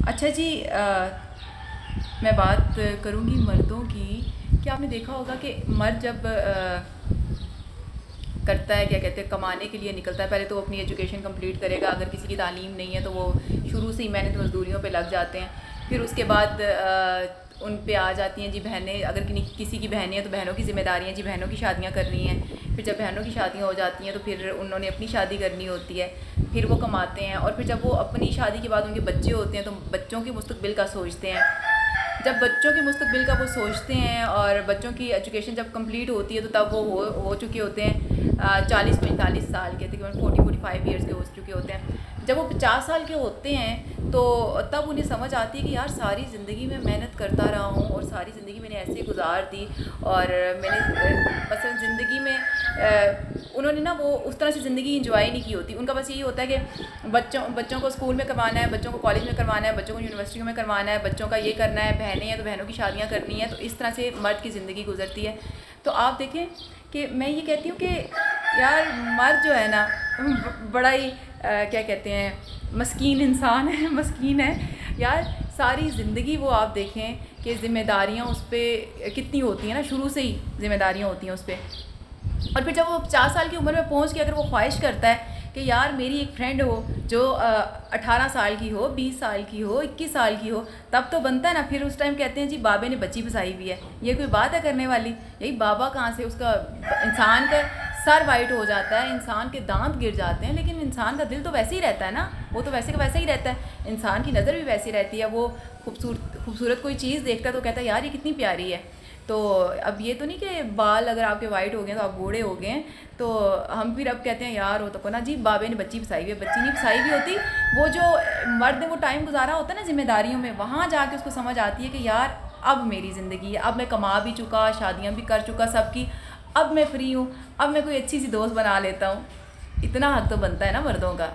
अच्छा जी, मैं बात करूँगी मर्दों की। कि आपने देखा होगा कि मर्द जब करता है, क्या कहते हैं, कमाने के लिए निकलता है, पहले तो वो अपनी एजुकेशन कंप्लीट करेगा। अगर किसी की तालीम नहीं है तो वो शुरू से ही मेहनत मजदूरियों पे लग जाते हैं। फिर उसके बाद उन पे आ जाती हैं जी बहनें। अगर किसी की बहनें हैं तो बहनों की ज़िम्मेदारियाँ, जी बहनों की शादियाँ करनी हैं। फिर जब बहनों की शादियाँ हो जाती हैं तो फिर उन्होंने अपनी शादी करनी होती है। फिर वो कमाते हैं और फिर जब वो अपनी शादी के बाद उनके बच्चे होते हैं तो बच्चों के मुस्तकबिल का सोचते हैं। जब बच्चों के मुस्तकबिल का वो सोचते हैं और बच्चों की एजुकेशन जब कंप्लीट होती है तो तब वो हो चुके होते हैं 40-45 साल के, तकरीबन 40-45 ईयर्स के हो चुके होते हैं। जब वो 50 साल के होते हैं तो तब उन्हें समझ आती है कि यार सारी ज़िंदगी में मेहनत करता रहा हूँ और सारी ज़िंदगी मैंने ऐसे गुजार दी। और मैंने मसलन ज़िंदगी में उन्होंने ना वो उस तरह से ज़िंदगी इंजॉय नहीं की होती। उनका बस यही होता है कि बच्चों को स्कूल में करवाना है, बच्चों को कॉलेज में करवाना है, बच्चों को यूनिवर्सिटी में करवाना है, बच्चों का ये करना है, बहनें हैं तो बहनों की शादियाँ करनी है। तो इस तरह से मर्द की ज़िंदगी गुजरती है। तो आप देखें कि मैं ये कहती हूँ कि यार मर्द जो है ना बड़ा ही क्या कहते हैं, मस्कीन इंसान है, मस्कीन है यार। सारी ज़िंदगी वो आप देखें कि ज़िम्मेदारियाँ उस पर कितनी होती हैं ना, शुरू से ही ज़िम्मेदारियाँ होती हैं उस पर। और फिर जब वो 50 साल की उम्र में पहुंच के अगर वो ख्वाहिश करता है कि यार मेरी एक फ्रेंड हो जो 18 साल की हो, 20 साल की हो, 21 साल की हो, तब तो बनता है ना। फिर उस टाइम कहते हैं जी बाबे ने बच्ची फंसाई हुई है। ये कोई बात है करने वाली? यही बाबा कहाँ से, उसका इंसान का सर वाइट हो जाता है, इंसान के दांत गिर जाते हैं, लेकिन इंसान का दिल तो वैसे ही रहता है ना। वो तो वैसे का वैसा ही रहता है। इंसान की नज़र भी वैसी रहती है। वो खूबसूरत कोई चीज़ देखता है तो कहता है यार ये कितनी प्यारी है। तो अब ये तो नहीं कि बाल अगर आपके वाइट हो गए तो आप बूढ़े हो गए हैं तो हम फिर अब कहते हैं यार वो तो ना जी बाबे ने बच्ची फंसाई हुई है। बच्ची नहीं फंसाई हुई होती, वो जो मर्द ने वो टाइम गुजारा होता है ना ज़िम्मेदारियों में, वहाँ जाके उसको समझ आती है कि यार अब मेरी ज़िंदगी है, अब मैं कमा भी चुका, शादियाँ भी कर चुका सबकी, अब मैं फ्री हूँ, अब मैं कोई अच्छी सी दोस्त बना लेता हूँ। इतना हक तो बनता है ना मर्दों का।